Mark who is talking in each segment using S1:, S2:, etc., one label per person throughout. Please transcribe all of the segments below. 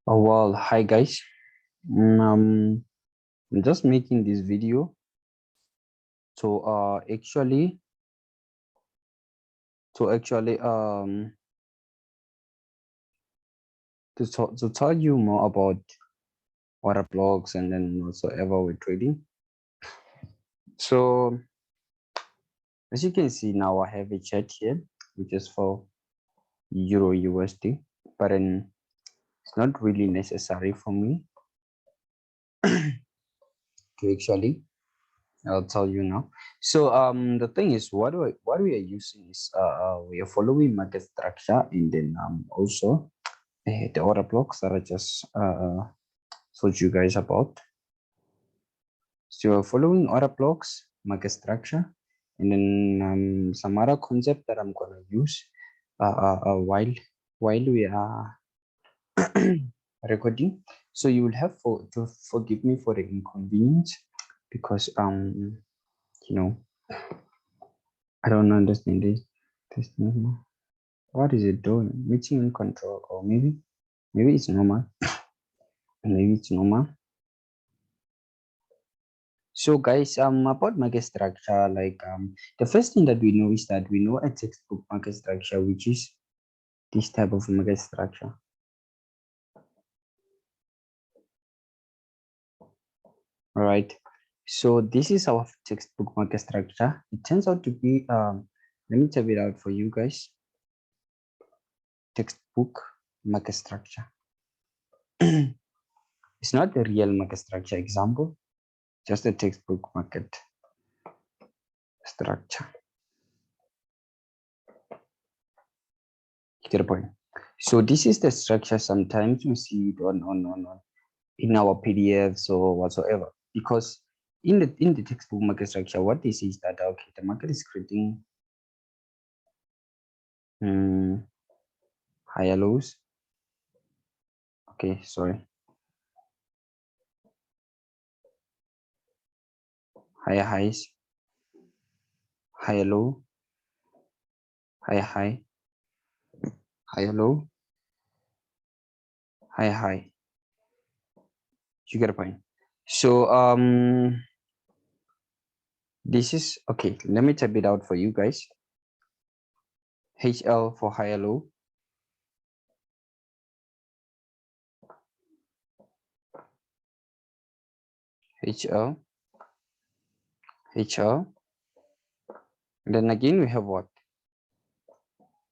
S1: Oh well, hi guys. I'm just making this video to actually to tell you more about what are blogs and then whatsoever we're trading. So as you can see now, I have a chat here which is for Euro USD, but then it's not really necessary for me to actually. I'll tell you now. So the thing is, what we are using is we are following market structure, and then also the order blocks that I just told you guys about. So we're following order blocks, market structure, and then some other concept that I'm gonna use while we are recording. So you will have to forgive me for the inconvenience because you know I don't understand this thing. What is it doing? Meeting in control, or maybe it's normal. Maybe it's normal. So guys, about market structure, like the first thing that we know is that we know a textbook market structure, which is this type of market structure. All right. So this is our textbook market structure. It turns out to be let me type it out for you guys. Textbook market structure. It's not the real market structure example, just a textbook market structure. You get a point. So this is the structure. Sometimes we see it on in our PDFs or whatsoever, because in the textbook market structure, what they say is that okay, the market is creating higher lows. Okay, sorry. Higher highs, higher low, higher high, higher low, higher high. You get a point. So this is okay. Let me type it out for you guys. HL for higher low. HL. HL. And then again we have what?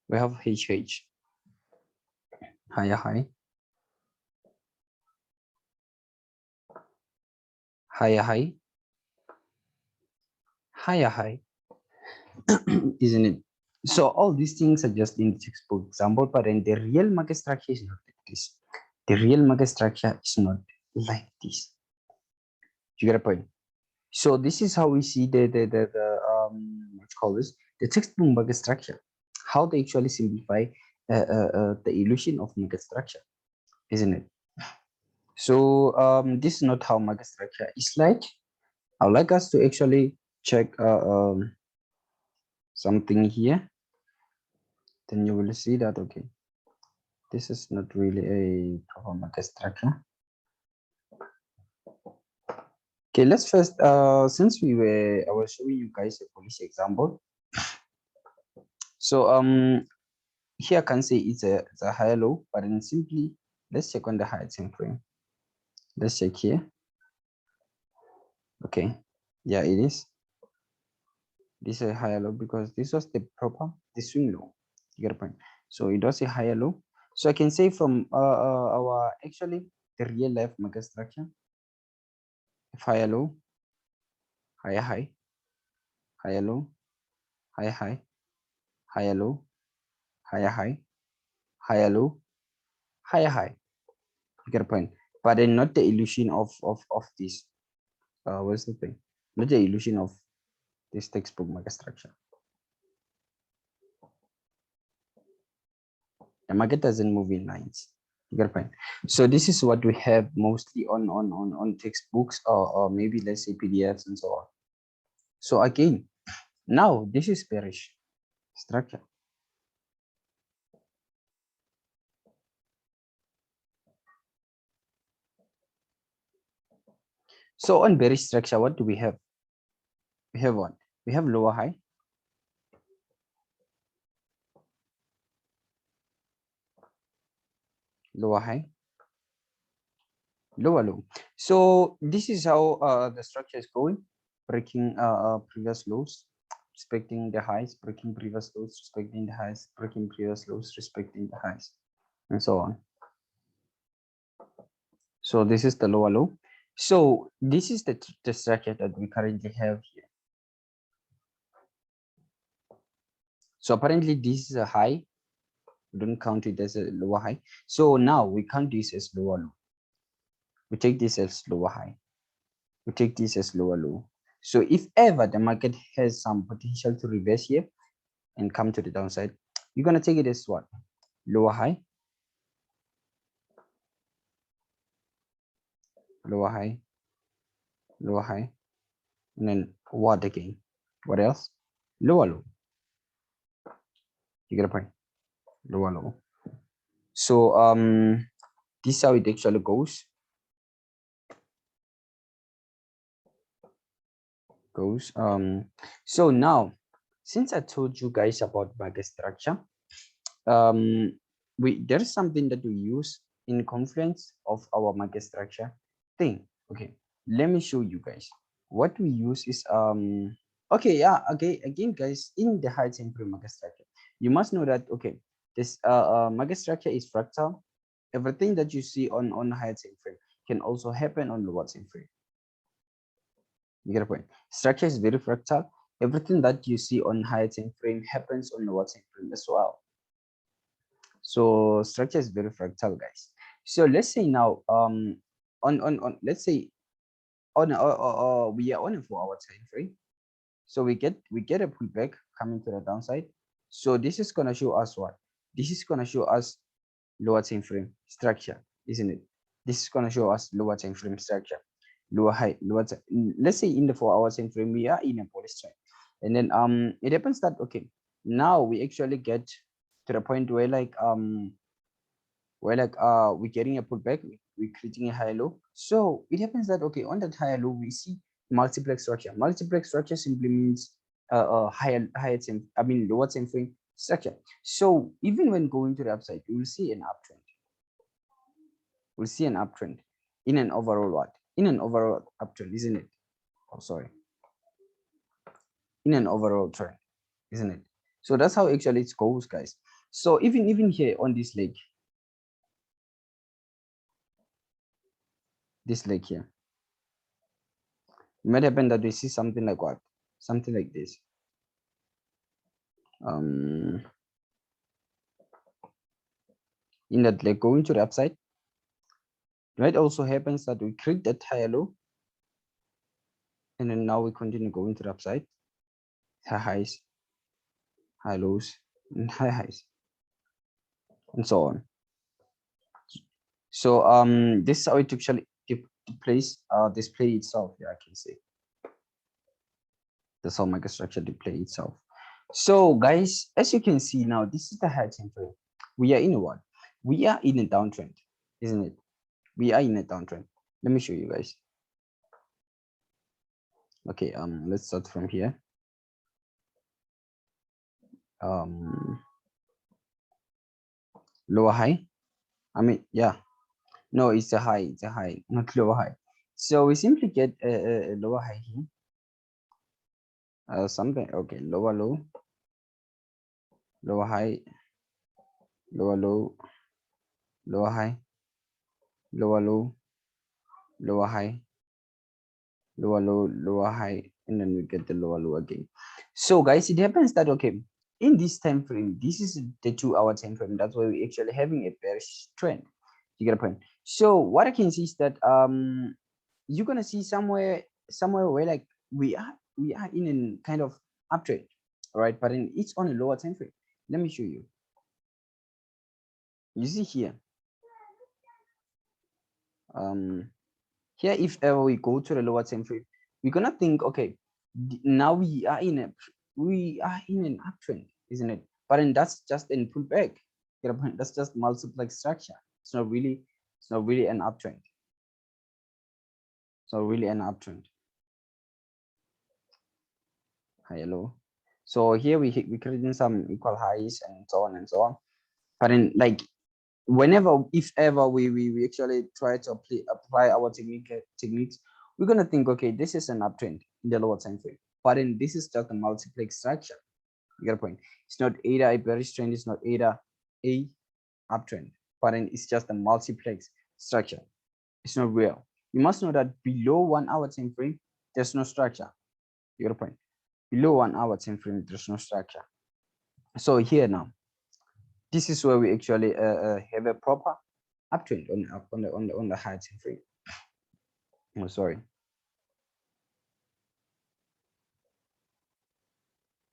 S1: We have HH. Higher high. Higher high. Higher high. Isn't it? So all these things are just in the textbook example, but in the real market structure is not like this. The real market structure is not like this. You get a point? So this is how we see the what's called this, the textbook market structure. How they actually simplify the illusion of market structure, isn't it? So this is not how market structure is like. I would like us to actually check something here. Then you will see that okay, this is not really a proper market structure. Okay, let's first since I was showing you guys a bullish example. So here I can say it's a higher low, but then simply let's check on the higher time frame. Let's check here. Okay, yeah, it is. This is a higher low because this was the swing low. You get a point. So it was a higher low. So I can say from our actually the real life market structure, if higher low, higher high, higher low, higher high, higher low, higher high, higher low, higher high. You get a point. But then not the illusion of this. What's the thing? Not the illusion of this textbook market structure. The market doesn't move in lines. You get a point. So this is what we have mostly on textbooks or maybe let's say PDFs and so on. So again, now this is bearish structure. So on bearish structure, what do we have? We have what? We have lower high, lower high, lower low. So this is how the structure is going, breaking previous lows, respecting the highs, breaking previous lows, respecting the highs, breaking previous lows, respecting the highs, and so on. So this is the lower low. So this is the structure that we currently have here. So apparently this is a high. We don't count it as a lower high. So now we count this as lower low. We take this as lower high. We take this as lower low. So if ever the market has some potential to reverse here and come to the downside, you're gonna take it as what? Lower high, lower high, lower high, and then what again? What else? Lower low. You get a point. Lower low. So this is how it actually goes. So now, since I told you guys about market structure, there is something that we use in confluence of our market structure thing. Okay, let me show you guys. What we use is okay, yeah, okay, again guys, in the high time frame market structure, you must know that okay, this market structure is fractal. Everything that you see on high time frame can also happen on lower time frame. You get a point. Structure is very fractal. Everything that you see on higher time frame happens on lower time frame as well. So structure is very fractal, guys. So let's say now on let's say on we are on a 4-hour time frame. So we get a pullback coming to the downside. So this is gonna show us what? This is gonna show us lower time frame structure, isn't it? This is gonna show us lower time frame structure, lower high, let's say in the 4-hour time frame we are in a bullish trend, and then it happens that okay, now we actually get to the point where we're getting a pullback, we're creating a high low. So it happens that okay, on that higher low we see multiplex structure. Multiplex structure simply means higher time, I mean lower time frame structure. So even when going to the upside, you will see an uptrend. We'll see an uptrend in an overall what? In an overall uptrend, isn't it? Oh, sorry. In an overall trend, isn't it? So that's how actually it goes, guys. So even here on this leg here, it might happen that we see something like what? Something like this. In that leg going to the upside, it might also happens that we create that higher low, and then now we continue going to the upside, high highs, high lows, and high highs, and so on. So this is how it actually display itself. Yeah, I can say that's how microstructure display itself. So guys, as you can see now, this is the high time frame. We are in a what? We are in a downtrend, isn't it? We are in a downtrend. Let me show you guys. Okay, let's start from here. Lower high. I mean, yeah. No, it's a high. It's a high, not lower high. So we simply get a lower high here. Something okay. Lower low, lower high, lower low, lower high, lower low, lower high, lower low, lower high, and then we get the lower low again. So guys, it happens that okay, in this time frame, this is the 2-hour time frame. That's why we're actually having a bearish trend. You get a point. So what I can see is that you're gonna see somewhere where like we are in a kind of uptrend, all right, but then it's on a lower time frame. Let me show you. You see here, here if ever we go to the lower time frame, we're gonna think okay, now we are in an uptrend, isn't it? But then that's just in pullback. Get a point? That's just multiplex structure. It's not really an uptrend. So really an uptrend, higher low. So here we creating some equal highs and so on and so on. But in like whenever, if ever we actually try to apply our techniques, we're gonna think, okay, this is an uptrend in the lower time frame, but then this is just a multiplex structure. You get a point. It's not either a bearish trend, it's not either a uptrend, but then it's just a multiplex structure. It's not real. You must know that below 1 hour time frame, there's no structure. You get a point. Below 1 hour time frame, there's no structure. So here now, this is where we actually have a proper uptrend on the high time frame. Oh, sorry.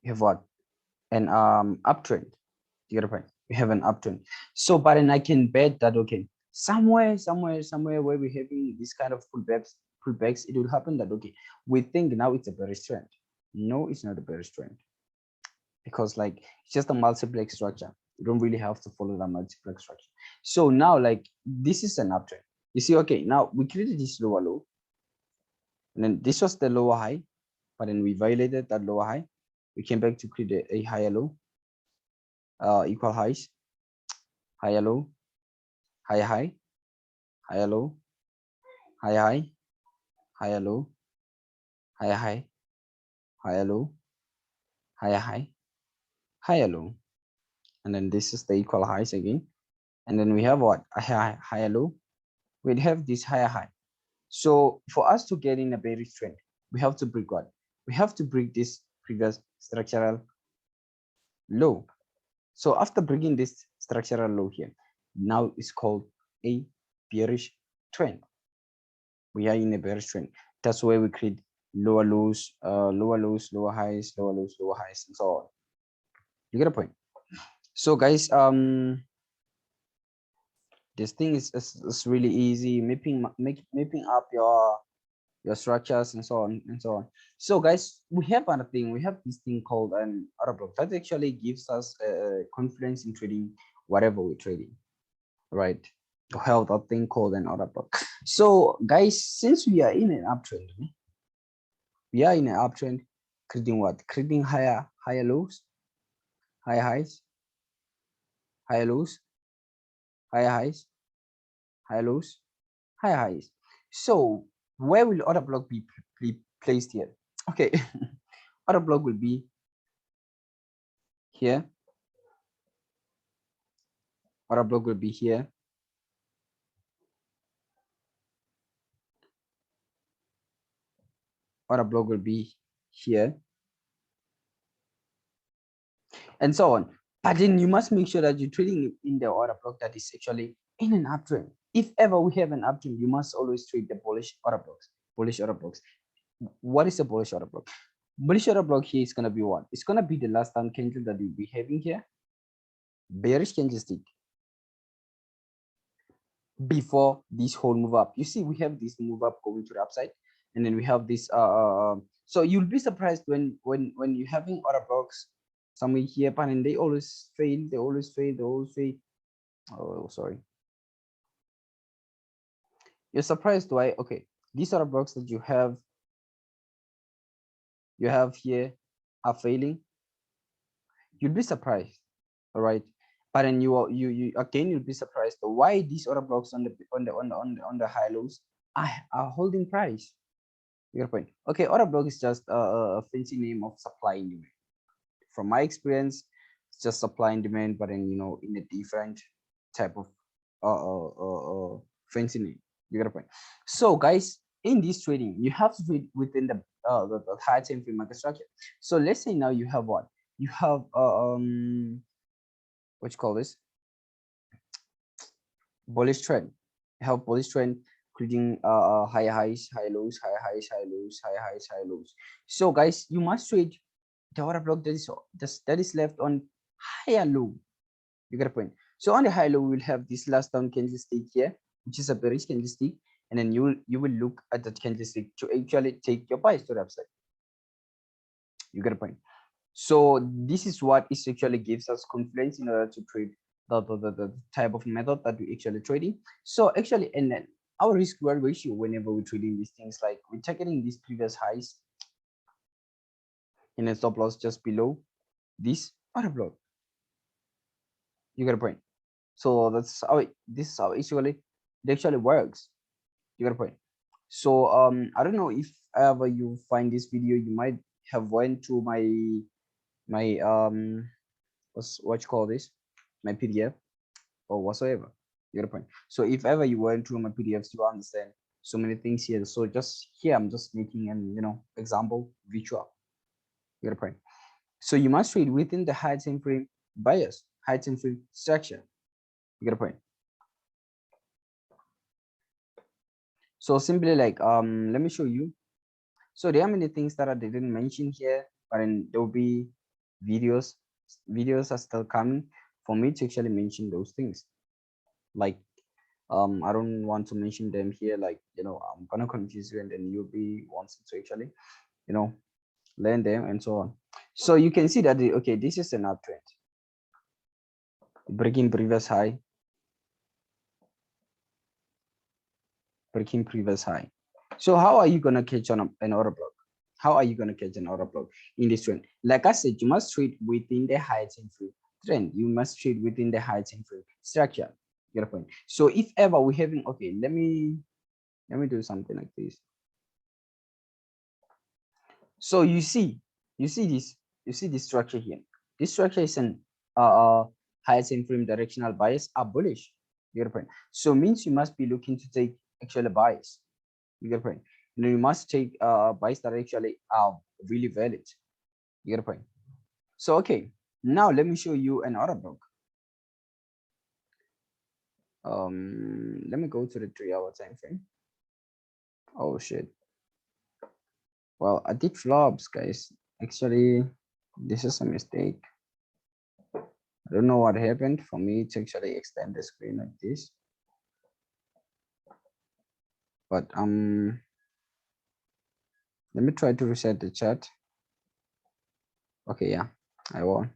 S1: You have what? An uptrend. You get a point. We have an uptrend. So, but then I can bet that okay, somewhere where we're having this kind of pullbacks, it will happen that okay, we think now it's a bearish trend. No, it's not a bearish trend, because like it's just a multiplex structure. You don't really have to follow that multiplex structure. So now like this is an uptrend. You see, okay, now we created this lower low, and then this was the lower high, but then we violated that lower high. We came back to create a higher low, equal highs, higher low, higher high, higher low, higher high, higher low, higher high, higher low, higher high, higher low. And then this is the equal highs again. And then we have what? A higher low. We'd have this higher high. So for us to get in a bearish trend, we have to break what? We have to break this previous structural low. So after breaking this structural low here, now it's called a bearish trend. We are in a bearish trend. That's where we create lower lows, lower highs, lower lows, lower highs, and so on. You get a point. So guys, this thing is really easy. Mapping up your structures and so on and so on. So guys, we have another thing. We have this thing called an order block that actually gives us confidence in trading whatever we're trading, right? To have that thing called an order block. So guys, since we are in an uptrend, we are in an uptrend, creating what? Creating higher lows, higher highs, higher lows, higher highs, higher lows, higher highs. So where will order block be placed here? Okay, order block will be here. Order block will be here. Order block will be here, and so on. But then you must make sure that you're trading in the order block that is actually in an uptrend. If ever we have an uptrend, you must always trade the bullish order blocks. Bullish order blocks. What is a bullish order block? Bullish order block here is gonna be what? It's gonna be the last time candle that we'll be having here. Bearish candlestick before this whole move up. You see, we have this move up going to the upside, and then we have this. So you'll be surprised when you're having order blocks somewhere here, but and they always fail. They always fail. They always fail. Oh, sorry. You're surprised why? Okay, these order blocks that you have here are failing. You'll be surprised. All right, but then you again you'll be surprised why these order blocks on the high lows are holding price. Your point. Okay, order block is just a fancy name of supply and demand. From my experience, it's just supply and demand, but then in a different type of fancy name. You get a point. So guys, in this trading, you have to trade within the high time frame market structure. So let's say now you have what? You have what you call this? Bullish trend. You have bullish trend including high highs, high lows, high highs, high lows, high highs, high lows. So guys, you must trade the order block that is left on higher low. You get a point. So on the high low, we will have this last down candlestick here, which is a bearish candlestick, and then you will look at that candlestick to actually take your price to the upside. You get a point. So this is what is actually gives us confidence in order to trade the type of method that we actually trading. So actually, and then our risk reward ratio whenever we're trading these things, like we're targeting these previous highs and a stop loss just below this order block. You get a point. So that's how this is how it actually works. You got a point. So I don't know if ever you find this video, you might have went to my what you call this, my PDF or whatsoever. You got a point. So if ever you went through my PDFs, you understand so many things here. So just here I'm just making an example visual. You got a point. So you must trade within the high time frame bias, high time frame structure. You got a point. So simply like let me show you. So there are many things that I didn't mention here, but then there will be videos. Videos are still coming for me to actually mention those things. Like I don't want to mention them here. Like I'm gonna confuse you, and then you'll be wanting to actually learn them and so on. So you can see that okay, this is an uptrend, breaking previous high, breaking previous high. So how are you gonna catch on an order block? How are you gonna catch an order block in this trend? Like I said, you must trade within the high time frame trend. You must trade within the high time frame structure. Get a point. So if ever we're having, okay, let me do something like this. So you see this structure here. This structure is an high time frame directional bias are bullish. You get a point. So means you must be looking to take actual bias. You get a point. You must take buys that actually are really valid. You get a point. So okay, now let me show you an order block. Let me go to the 3-hour time frame. Oh shit. Well, I did flops, guys. Actually, this is a mistake. I don't know what happened for me to actually extend the screen like this. But let me try to reset the chat. Okay, yeah, I won.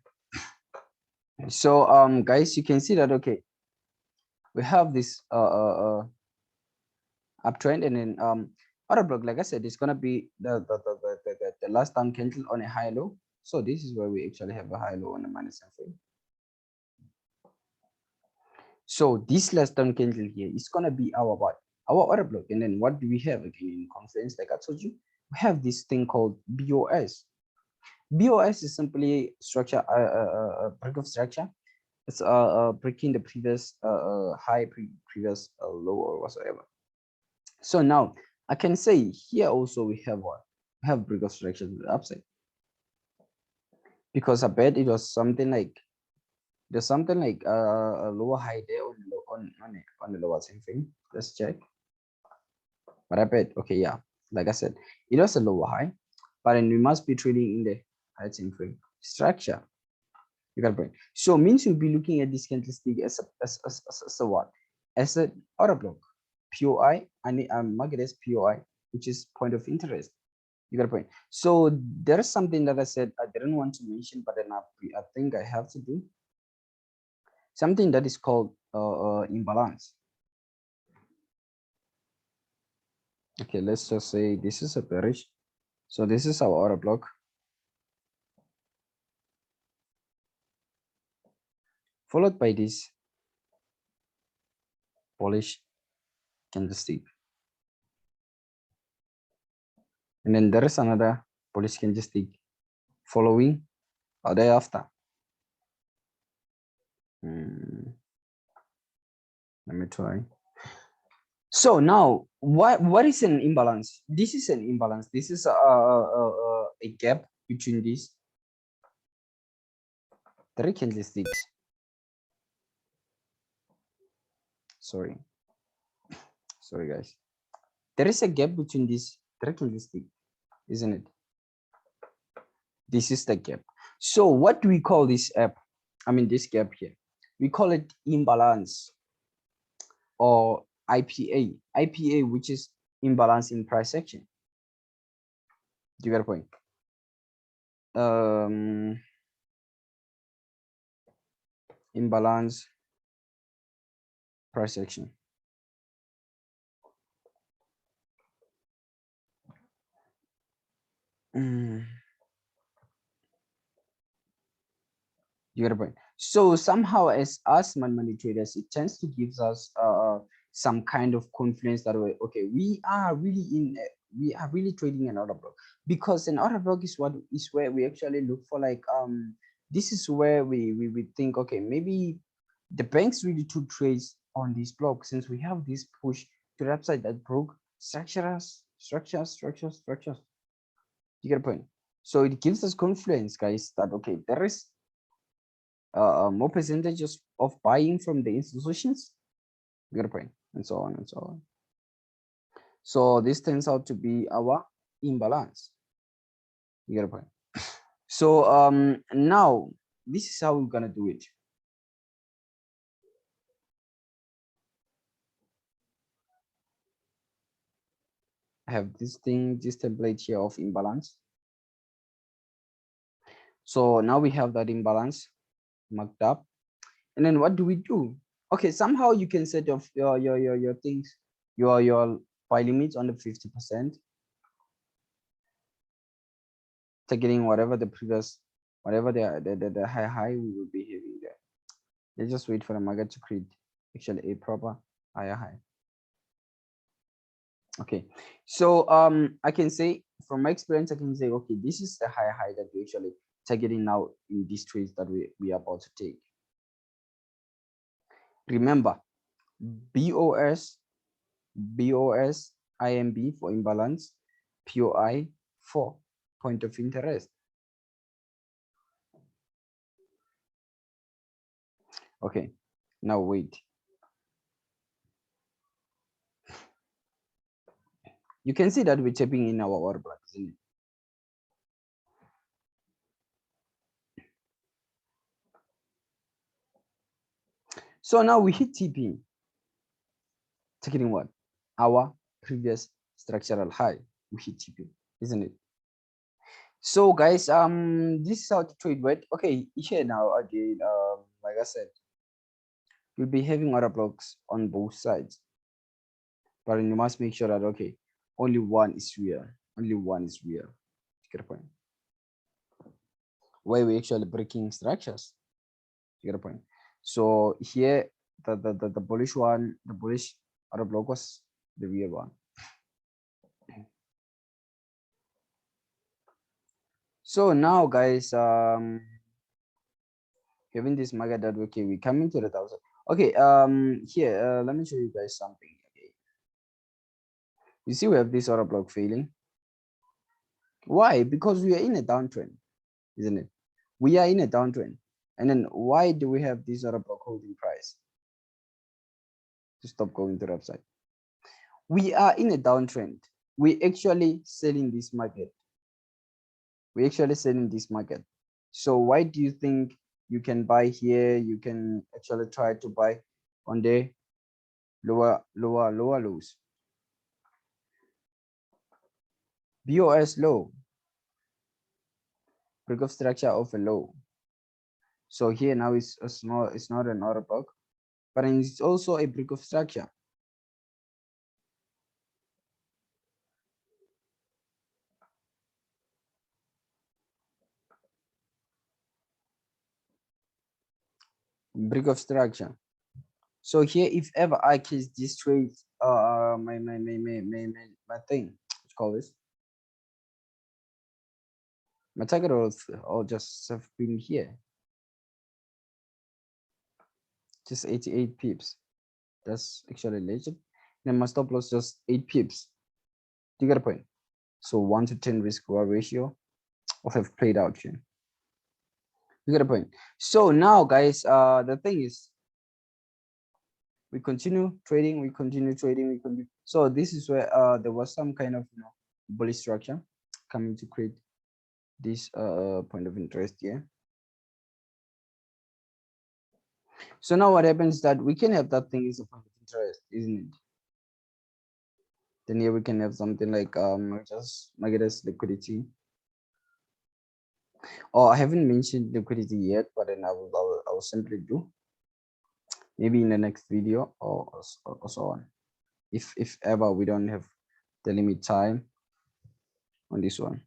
S1: So guys, you can see that okay, we have this uptrend, and then order block, like I said, it's gonna be the last time candle on a high low. So this is where we actually have a high low on the minus time frame. So this last time candle here is gonna be our what? Our order block. And then what do we have again in confidence? Like I told you, we have this thing called BOS. BOS is simply structure, break of structure. It's breaking the previous high, previous low or whatsoever. So now I can say here also we have what? We have break of structure to the upside. Because I bet it was something like there's something like a lower high there on the lower time frame. Let's check. But I bet okay, yeah. Like I said, it was a lower high, but then we must be trading in the high time frame structure. You got it. So means you'll be looking at this candlestick as a what? As an order block. POI and market as POI, which is point of interest. You got a point. So there is something that I said I didn't want to mention, but then I think I have to do something that is called imbalance. Okay, let's just say this is a bearish. So this is our order block. Followed by this bullish candlestick. And then there is another bullish candlestick following or thereafter. Let me try. So now, what is an imbalance? This is an imbalance. This is a gap between these three candlesticks. Sorry, guys. There is a gap between these three candlesticks, isn't it? This is the gap. So what do we call this gap? I mean this gap here. We call it imbalance or IPA. IPA, which is imbalance in price action. Do you get a point? Imbalance price action. Mm, you get a point. So somehow, as us smart money traders, it tends to give us some kind of confidence that way. Okay, we are really trading an order block, because an order block is what is where we actually look for, like this is where we think, okay, maybe the banks really took trades on this block, since we have this push to the upside that broke structures. You get a point. So it gives us confidence, guys, that okay, there is more percentages of buying from the institutions. You get a point, and so on and so on. So this turns out to be our imbalance. You get a point. So now this is how we're gonna do it. I have this template here of imbalance. So now we have that imbalance marked up. And then what do we do? Okay, somehow you can set off your things, your buy limits on the 50%, targeting whatever the previous, whatever the high we will be having there. Let's just wait for the market to create actually a proper higher high. Okay, so I can say from my experience, I can say, okay, this is the higher high that we actually targeting now in these trades that we are about to take. Remember, BOS, IMB for imbalance, POI for point of interest. Okay, now wait. You can see that we're tapping in our order block, isn't it? So now we hit TP, taking what? Our previous structural high. We hit TP, isn't it? So guys, this is how to trade, right? Okay, here now again, like I said, you'll be having order blocks on both sides, but you must make sure that okay, only one is real. Only one is real. Get a point. Why we actually breaking structures? You get a point. So here, the bullish one, the bullish order block was the real one. So now, guys, having this market that okay, we come into the 1,000. Okay, here, let me show you guys something. Okay, you see, we have this order block failing. Why? Because we are in a downtrend, isn't it? We are in a downtrend, and then why do we have this order block holding price to stop going to the upside? We are in a downtrend. We actually selling this market. We actually selling this market. So why do you think you can buy here? You can actually try to buy on the lower lows. BOS low, break of structure of a low. So here now it's a small, it's not an order block, but it's also a break of structure. Break of structure. So here, if ever I catch this trade, my thing, let's call this. My target will just have been here. Just 88 pips. That's actually legit. Then my stop loss just 8 pips. Do you get a point? So 1 to 10 risk reward ratio of have played out here. You get a point. So now, guys, the thing is, we continue trading, we continue trading, we continue. So this is where there was some kind of bullish structure coming to create this point of interest here. So now what happens is that we can have that thing is a point of interest, isn't it? Then here we can have something like just negative liquidity. Oh, I haven't mentioned liquidity yet, but then I will simply do maybe in the next video or so on. If ever we don't have the limit time on this one.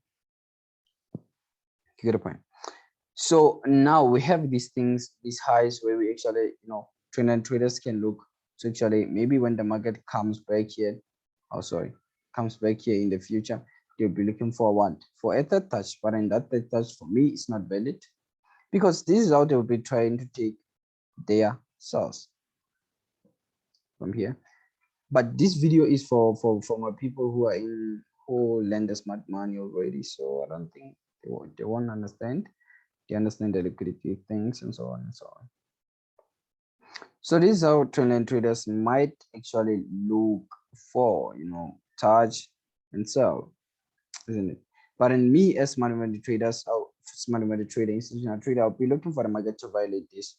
S1: You get the point. So now we have these things, these highs where we actually, trainer and traders can look. So actually, maybe when the market comes back here, oh sorry, comes back here in the future, they'll be looking for what? For a third touch. But in that third touch, for me, it's not valid because this is how they'll be trying to take their cells from here. But this video is for my people who are in who lend the smart money already. So I don't think they won't understand. They understand the liquidity things and so on and so on. So this is how trend traders might actually look for, charge and sell, isn't it? But in me as money traders, money trader, institutional trader, I'll be looking for the market to violate this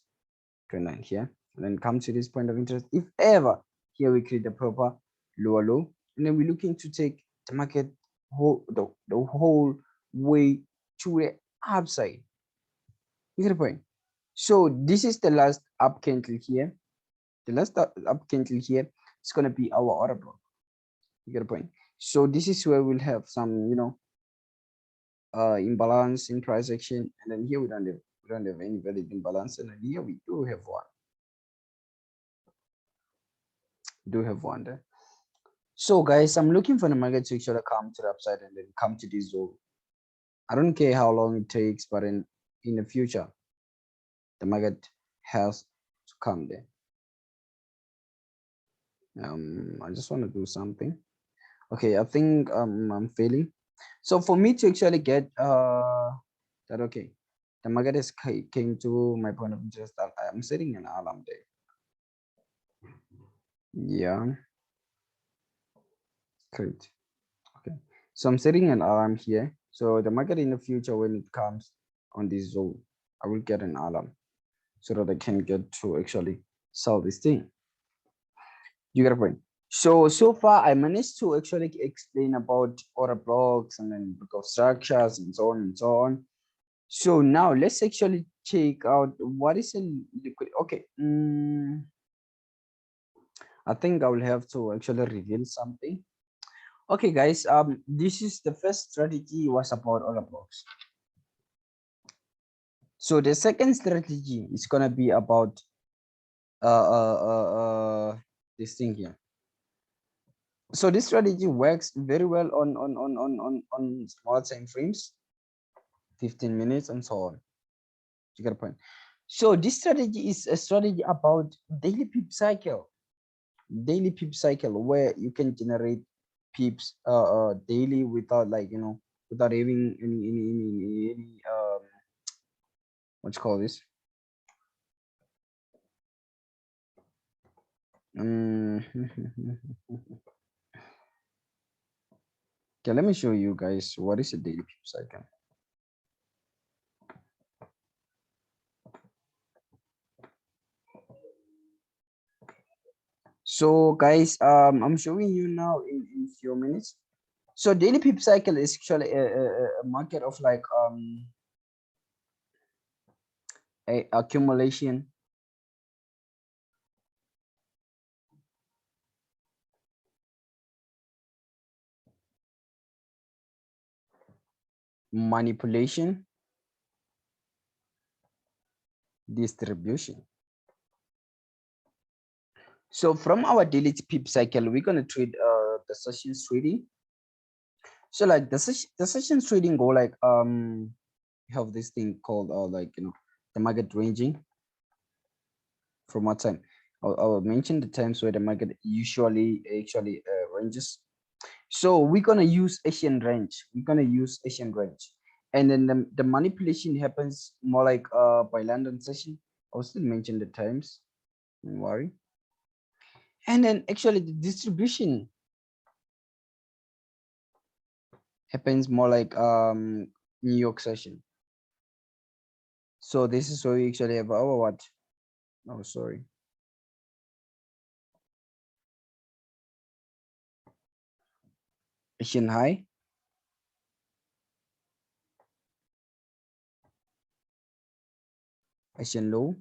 S1: trend line here, and then come to this point of interest. If ever here we create a proper lower low, and then we're looking to take the market the whole way to the upside. You get the point? So this is the last up candle here. The last up candle here is going to be our order block. You get the point? So this is where we'll have some, imbalance in price action, and then here we don't have any valid imbalance, and then here we do have one. There. So guys, I'm looking for the market to actually come to the upside and then come to this zone. I don't care how long it takes, but in the future, the market has to come there. I just want to do something. Okay, I think I'm failing. So for me to actually get that, okay, the market has came to my point of interest. I'm setting an alarm there. Yeah, great. Okay, so I'm setting an alarm here. So the market in the future, when it comes on this zone, I will get an alarm so that I can get to actually sell this thing. You get a point. So far I managed to actually explain about order blocks and then block of structures and so on and so on. So now let's actually check out what is a liquid. Okay, I think I will have to actually reveal something. Okay, guys, this is the first strategy was about order blocks. So the second strategy is gonna be about this thing here. So this strategy works very well on small time frames, 15 minutes and so on. You get a point. So this strategy is a strategy about daily pip cycle, where you can generate pips daily without without having any what you call this okay, let me show you guys what is a daily pip cycle. So guys, I'm showing you now in few minutes. So daily pip cycle is actually a market of like a accumulation, manipulation, distribution. So from our daily pip cycle, we're gonna trade the sessions trading. So like the sessions trading go like we have this thing called the market ranging. From what time? I'll mention the times where the market usually actually ranges. So we're gonna use Asian range. And then the manipulation happens more like by London session. I'll still mention the times. Don't worry. And then actually the distribution happens more like New York session. So this is where we actually have our what? Oh, sorry. Asian high. Asian low.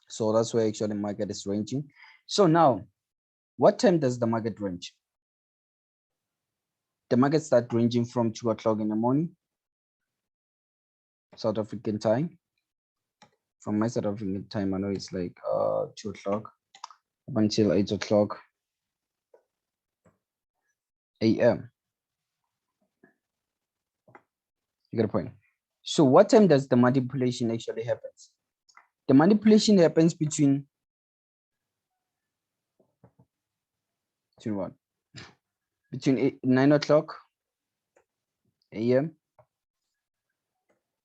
S1: So that's where actually market is ranging. So now, what time does the market range? The market start ranging from 2 o'clock in the morning South African time. From my South African time, I know it's like 2 o'clock up until 8 o'clock a.m. You get a point. So what time does the manipulation actually happens? The manipulation happens between what? Between 9 o'clock a.m.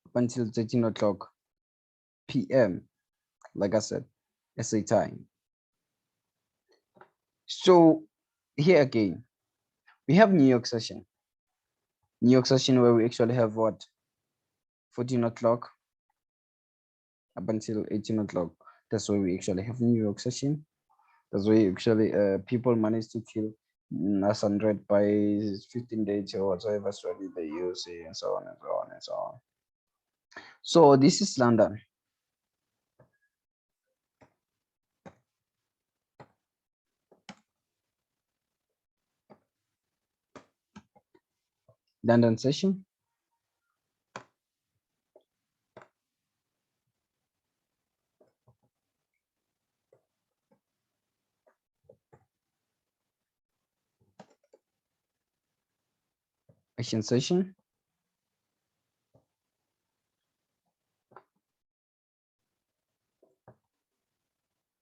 S1: up until 13 o'clock p.m. Like I said, SA time. So here again, we have New York session. New York session where we actually have what? 14 o'clock up until 18 o'clock. That's why we actually have New York session. That's why actually people manage to kill us 100 by 15 days or whatever strategy they use, and so on and so on and so on. So this is London. London session. Asian session.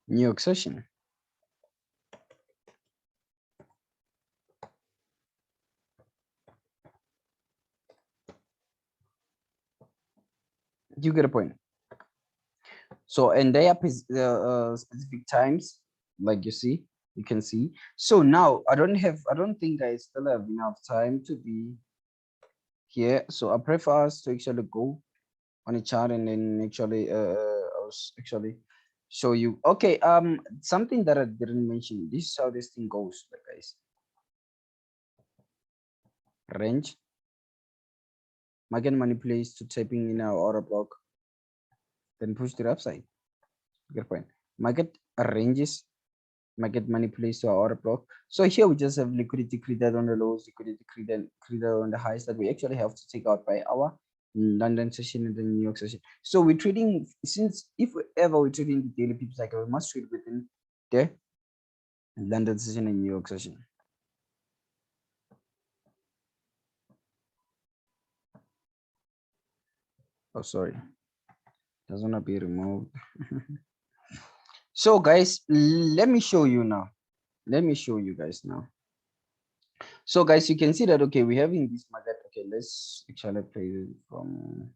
S1: New York session. You get a point. So, and they are specific times, like you can see. So now I don't think I still have enough time to be here. So I prefer us to actually go on a chart and then actually actually show you. Okay, something that I didn't mention. This is how this thing goes, like guys. Range. Market manipulates to typing in our order block, then push to the upside. Good point. Market arranges, market manipulates to our order block. So here we just have liquidity created on the lows, liquidity created on the highs that we actually have to take out by our London session and the New York session. So we're trading, since if ever we're trading the daily people cycle, we must trade within the London session and New York session. Oh, sorry. Doesn't want to be removed. So guys, let me show you now. Let me show you guys now. So guys, you can see that, okay, we're having this market. Okay, let's actually play it from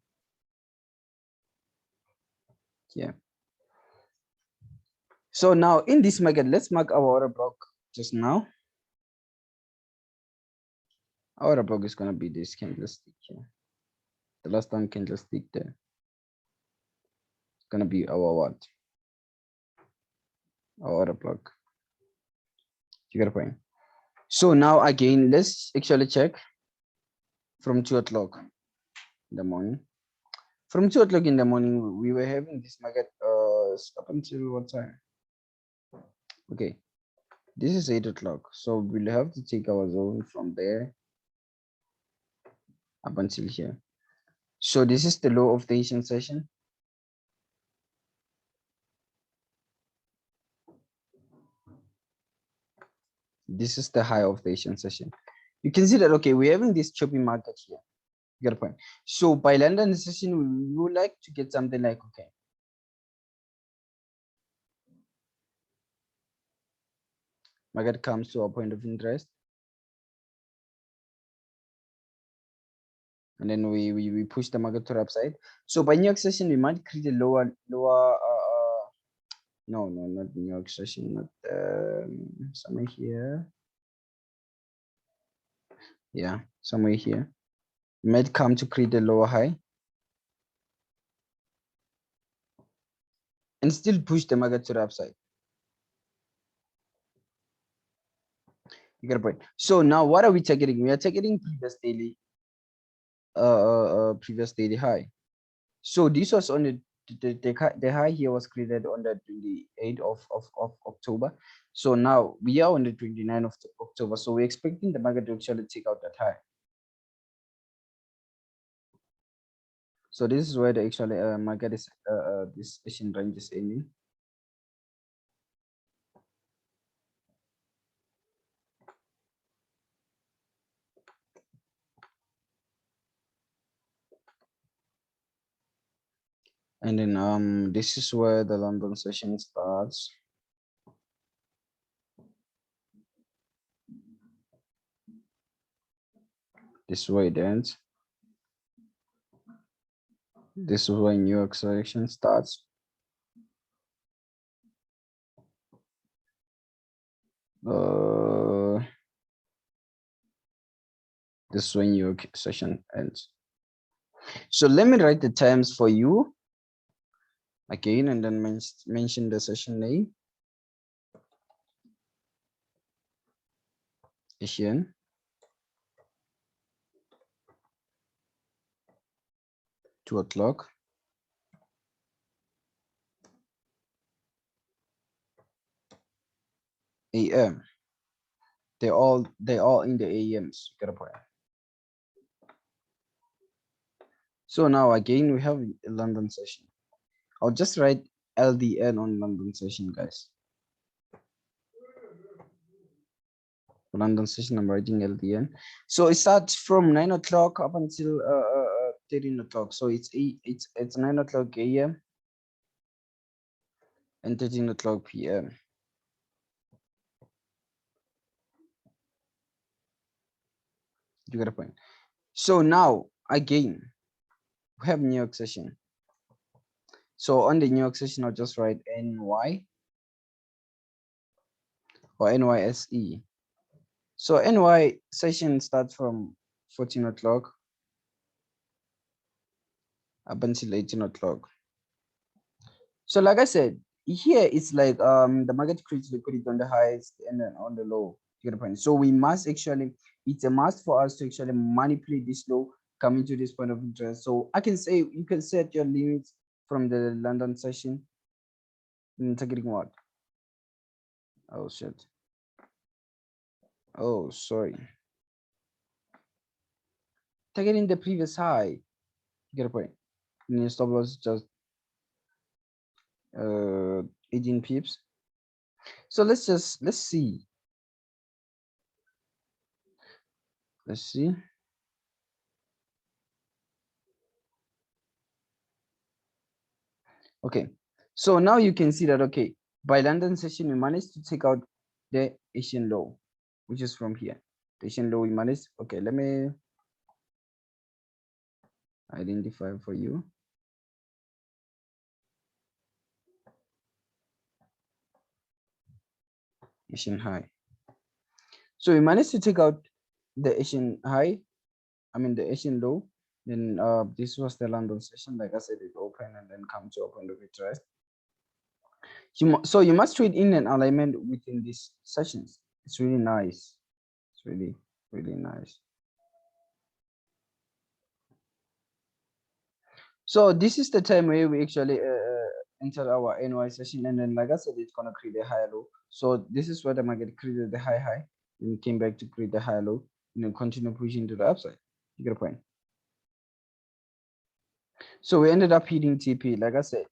S1: here. So now in this market, let's mark our order block just now. Our order block is going to be this candlestick here. The last time candlestick there. It's going to be our what? Our order block. You got a point. So now again, let's actually check from 2 o'clock in the morning. From 2 o'clock in the morning, we were having this market up until what time? Okay, this is 8 o'clock. So we'll have to take our zone from there up until here. So this is the low of the Asian session. This is the high of the Asian session. You can see that, okay, we're having this choppy market here. You got a point. So by London session, we would like to get something like, okay, market comes to a point of interest. And then we push the market to the upside. So by New York session, we might create a lower, no, not New York session, not somewhere here. Yeah, somewhere here. We might come to create a lower high and still push the market to the upside. You get a point. So now what are we targeting? We are targeting previous daily high. So this was on the high here was created on the 28th of October. So now we are on the 29th of October. So we're expecting the market to actually take out that high. So this is where the actually market is this Asian range is ending. And then this is where the London session starts. This is where it ends. This is where New York session starts. This is when New York session ends. So let me write the times for you again, and then mention the session name. Asian. 2 o'clock. AM. They're all in the AMs. You got a point. So now again we have a London session. I'll just write LDN on London session, guys. London session, I'm writing LDN. So it starts from 9 o'clock up until 13 o'clock. So it's 9 o'clock AM and 13 o'clock PM. You got a point. So now again we have New York session. So on the New York session, I'll just write NY or NYSE. So NY session starts from 14 o'clock up until 18 o'clock. So like I said, here it's like the market creates liquidity on the highest and then on the low. You get the point. So we must actually, it's a must for us to actually manipulate this low coming to this point of interest. So I can say you can set your limits from the London session. Targeting what? Oh shit. Oh, sorry. Targeting the previous high. You get a point. And your stop loss is just 18 pips. So let's see. Let's see. Okay. So now you can see that, okay, by London session, we managed to take out the Asian low, which is from here. The Asian low we managed. Okay, let me identify for you. Asian high. So we managed to take out the Asian high, I mean the Asian low. Then this was the London session. Like I said, it opened and then come to open the retrace. So you must trade in an alignment within these sessions. It's really nice. It's really, really nice. So this is the time where we actually enter our NY session, and then like I said, it's gonna create a high low. So this is where the market created the high, and came back to create the high low, and then continue pushing to the upside. You get a point. So we ended up hitting TP, like I said,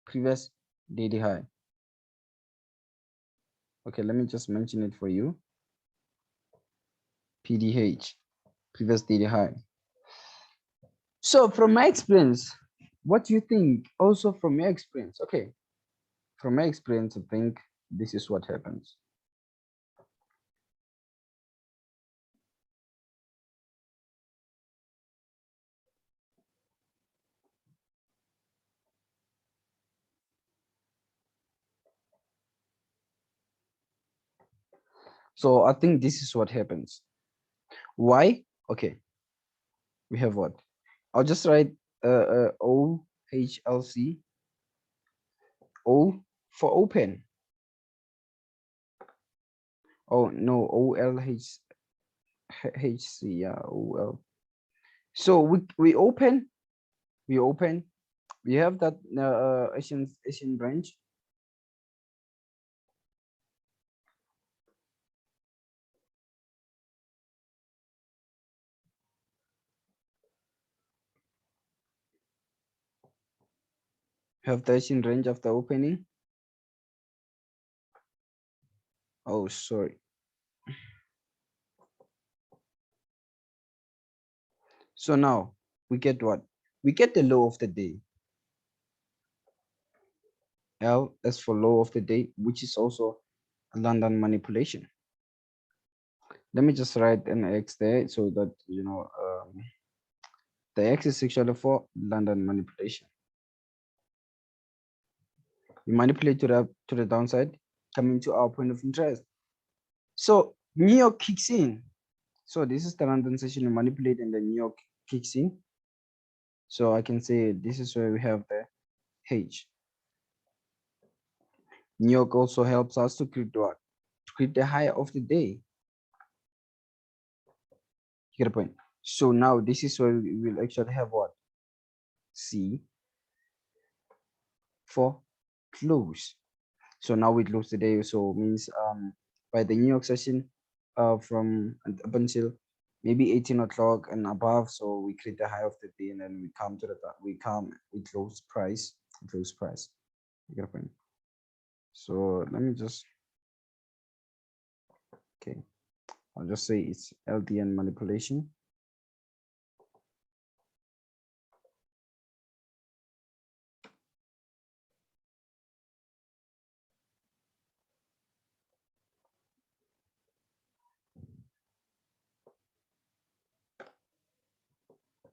S1: previous daily high. Okay, let me just mention it for you. PDH, previous daily high. So from my experience, what do you think? Also from your experience, okay. From my experience, I think this is what happens. So I think this is what happens. Why? Okay, we have what? I'll just write OHLC, O for open. Oh no, OLHC, yeah, OL. So we open, we have that Asian branch. have 13 range after opening. Oh, sorry. So now we get what? We get the low of the day. L is for low of the day, which is also a London manipulation. Let me just write an X there so that you know the X is actually for London manipulation. We manipulate to the downside, coming to our point of interest. So New York kicks in. So this is the London session you manipulate and the New York kicks in. So I can say this is where we have the H. New York also helps us to create what? To create the high of the day. You get a point. So now this is where we will actually have what? C for close. So now we close the day. So means by the New York session from up until maybe 18 o'clock and above. So we create the high of the day and then we come to the we close price. Close price. You get a point. So let me just okay. I'll just say it's LTN manipulation.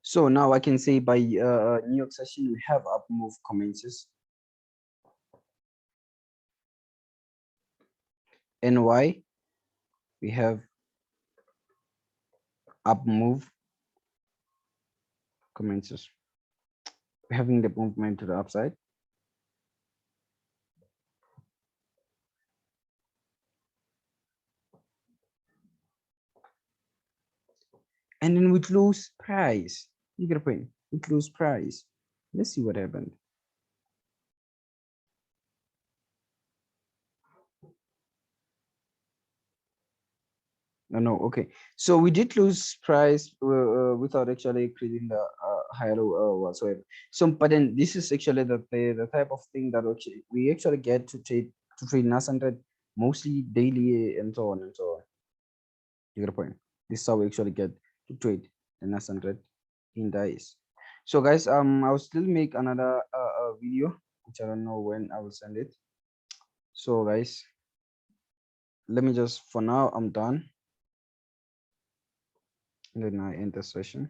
S1: So now I can say by New York session we have up move commences. NY we have up move commences. We're having the movement to the upside. And then we lose price. You get a point. We lose price. Let's see what happened. No, okay. So we did lose price without actually creating the higher low whatsoever. So, but then this is actually the type of thing that we actually get to trade NAS100 mostly daily and so on and so on. You get a point. This is how we actually get to trade the NAS100 in dice. So guys, I'll still make another video, which I don't know when I will send it. So guys, let me just for now I'm done. And then I end the session.